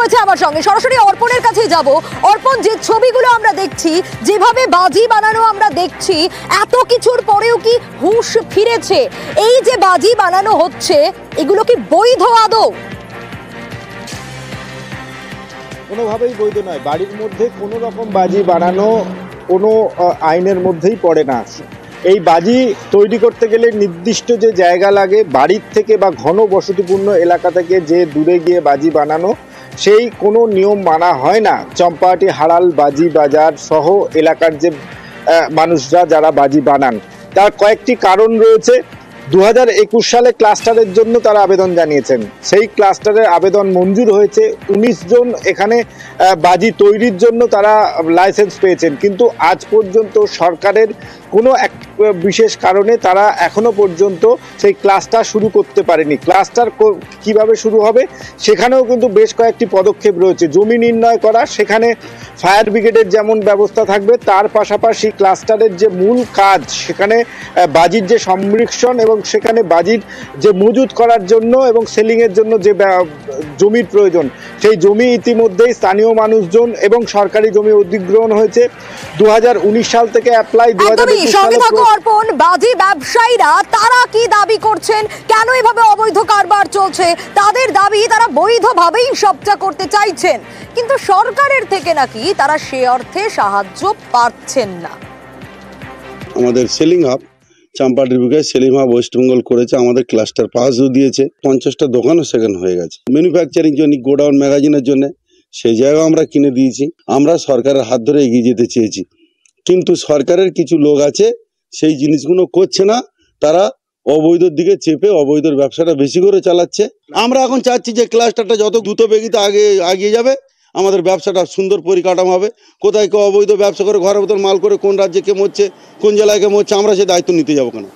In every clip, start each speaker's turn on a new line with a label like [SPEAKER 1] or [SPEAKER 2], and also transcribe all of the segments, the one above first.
[SPEAKER 1] রয়েছে আমার সঙ্গে, সরাসরি অর্পণের কাছে যাব। অর্পণ, যে ছবিগুলো আমরা দেখছি, যেভাবে বাজি বানানো আমরা দেখছি, এত কিছুর পরেও কি হুঁশ ফিরেছে? এই যে বাজি বানানো হচ্ছে, এগুলো কি বৈধ আদৌ?
[SPEAKER 2] কোনোভাবেই বৈধ নয়। বাড়ির মধ্যে কোনো রকম বাজি বানানো কোনো আইনের মধ্যেই পড়ে না। এই বাজি তৈরি করতে গেলে নির্দিষ্ট যে জায়গা লাগে, বাড়ির থেকে বা ঘন বসতিপূর্ণ এলাকা থেকে যে দূরে গিয়ে বাজি বানানো, সেই কোনো নিয়ম মানা হয় না। চম্পাহাটি হাড়াল বাজি বাজার সহ এলাকার যে মানুষরা যারা বাজি বানান, তার কয়েকটি কারণ রয়েছে। 2021 সালে ক্লাস্টারের জন্য তারা আবেদন জানিয়েছেন। সেই ক্লাস্টারের আবেদন মঞ্জুর হয়েছে। 19 জন এখানে বাজি তৈরির জন্য তারা লাইসেন্স পেয়েছেন, কিন্তু আজ পর্যন্ত সরকারের কোনো এক বিশেষ কারণে তারা এখনো পর্যন্ত সেই ক্লাস্টার শুরু করতে পারেনি। ক্লাস্টার কিভাবে শুরু হবে সেখানেও কিন্তু বেশ কয়েকটি পদক্ষেপ রয়েছে। জমি নির্ণয় করা, সেখানে ফায়ার ব্রিগেডের যেমন ব্যবস্থা থাকবে, তার পাশাপাশি ক্লাস্টারের যে মূল কাজ, সেখানে বাজির যে সংরক্ষণ এবং সেখানে বাজির যে মজুত করার জন্য এবং সেলিংয়ের জন্য যে জমির প্রয়োজন, সেই জমি ইতিমধ্যেই স্থানীয় মানুষজন এবং সরকারি জমি অধিগ্রহণ হয়েছে। 2019 সাল থেকে অ্যাপ্লাই, 2021 সালে।
[SPEAKER 1] অর্পণ, বাজি ব্যবসায়ীরা তারা কি দাবি করছেন? কেন এভাবে অবৈধ কারবার চলছে? তাদের দাবি তারা বৈধভাবেই সবটা করতে চাইছেন, কিন্তু সরকারের থেকে নাকি তারা সে অর্থে সাহায্য পাচ্ছেন না।
[SPEAKER 3] আমাদের সেলিং হাব চম্পাহাটির বুকে সেলিং হাব ওয়েস্ট বেঙ্গল করেছে, আমাদের ক্লাস্টার পাসও দিয়েছে। 50টা দোকানও সেখানে হয়ে গেছে। ম্যানুফ্যাকচারিং জন্য, গোডাউন ম্যাগাজিনের জন্য সেই জায়গাও আমরা কিনে দিয়েছি। আমরা সরকারের হাত ধরে এগিয়ে যেতে চেয়েছি, কিন্তু সরকারের কিছু লোক আছে সেই জিনিসগুলো করছে না। তারা অবৈধর দিকে চেপে অবৈধর ব্যবসাটা বেশি করে চালাচ্ছে। আমরা এখন চাচ্ছি যে ক্লাস্টারটা যত দ্রুত বেগিতে আগিয়ে যাবে, আমাদের ব্যবসাটা সুন্দর পরিকাঠামো হবে। কোথায় কেউ অবৈধ ব্যবসা করে ঘরের ভেতর মাল করে কোন রাজ্যে কে মরছে, কোন জেলায় কে মরছে, আমরা সে দায়িত্ব নিতে যাবো কেন?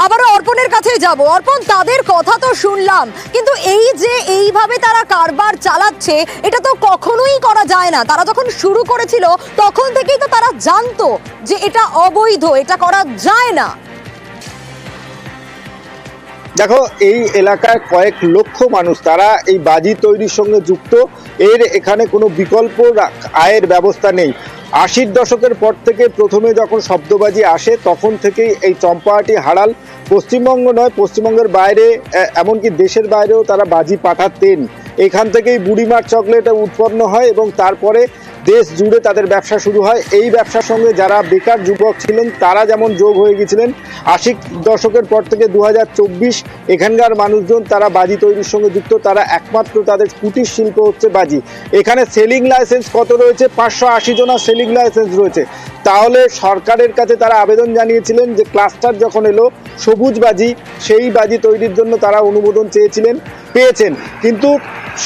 [SPEAKER 1] আবারও অর্পণের কাছে যাব। অর্পণ, তাদের কথা তো শুনলাম, কিন্তু এই যে এইভাবে তারা কারবার চালাচ্ছে, এটা তো কখনোই করা যায় না। তারা যখন শুরু করেছিল তখন থেকেই তো তারা জানতো যে এটা অবৈধ, এটা করা যায় না।
[SPEAKER 2] দেখো, এই এলাকার কয়েক লক্ষ মানুষ তারা এই বাজি তৈরির সঙ্গে যুক্ত। এখানে কোনো বিকল্প আয়ের ব্যবস্থা নেই। 80-র দশকের পর থেকে প্রথমে যখন শব্দবাজি আসে, তখন থেকেই এই চম্পাহাটি হাড়াল, পশ্চিমবঙ্গ নয়, পশ্চিমবঙ্গের বাইরে, এমনকি দেশের বাইরেও তারা বাজি পাঠাতেন। এখান থেকেই বুড়িমার চকলেট উৎপন্ন হয় এবং তারপরে দেশ জুড়ে তাদের ব্যবসা শুরু হয়। এই ব্যবসার সঙ্গে যারা বেকার যুবক ছিলেন তারা যেমন যোগ হয়ে গেছিলেন। 80 দশকের পর থেকে 2024 এখানকার মানুষজন তারা বাজি তৈরির সঙ্গে যুক্ত। তারা একমাত্র তাদের কুটির শিল্প হচ্ছে বাজি। এখানে সেলিং লাইসেন্স কত রয়েছে? 580 জনের সেলিং লাইসেন্স রয়েছে। তাহলে সরকারের কাছে তারা আবেদন জানিয়েছিলেন যে ক্লাস্টার যখন এলো, সবুজ বাজি, সেই বাজি তৈরির জন্য তারা অনুমোদন চেয়েছিলেন, পেয়েছেন। কিন্তু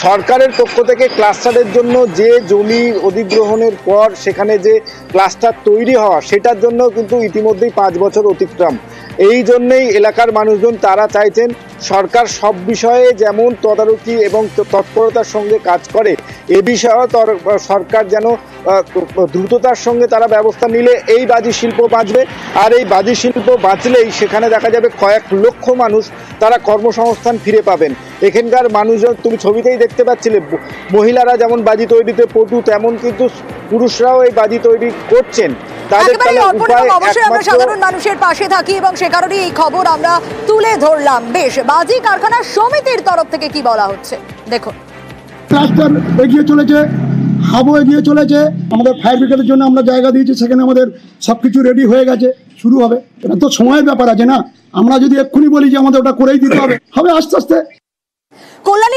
[SPEAKER 2] সরকারের পক্ষ থেকে ক্লাস্টারের জন্য যে জমি অধিগ্রহণের পর সেখানে যে ক্লাস্টার তৈরি হওয়া, সেটার জন্য কিন্তু ইতিমধ্যেই 5 বছর অতিক্রম। এই জন্যেই এলাকার মানুষজন তারা চাইছেন সরকার সব বিষয়ে যেমন তদারকি এবং তৎপরতার সঙ্গে কাজ করে, এ বিষয়েও সরকার যেন দ্রুততার সঙ্গে তারা ব্যবস্থা নিলে এই বাজি শিল্প বাঁচবে। আর এই বাজি শিল্প বাঁচলেই সেখানে দেখা যাবে কয়েক লক্ষ মানুষ তারা কর্মসংস্থান ফিরে পাবেন। এখানকার মানুষজন, তুমি ছবিতেই দেখতে পাচ্ছিলে, মহিলারা যেমন বাজি তৈরিতে পটু, তেমন কিন্তু পুরুষরাও এই বাজি তৈরি করছেন।
[SPEAKER 1] অবশ্যই আমরা সাধারণ মানুষের পাশে থাকি এবং সে কারণেই এই খবর আমরা তুলে ধরলাম। বেশ, বাজি কারখানা সমিতির তরফ থেকে কি বলা হচ্ছে দেখুন।
[SPEAKER 4] ক্লাস্টার এগিয়ে চলেছে, হাবও এগিয়ে চলেছে। আমাদের ফায়ার ব্রিগেডের জন্য আমরা জায়গা দিয়েছি, সেখানে আমাদের সবকিছু রেডি হয়ে গেছে, শুরু হবে। এটা তো সময়ের ব্যাপার আছে না। আমরা যদি এক্ষুনি বলি যে আমাদের ওটা করেই দিতে হবে, হবে আস্তে আস্তে।
[SPEAKER 1] কল্যাণী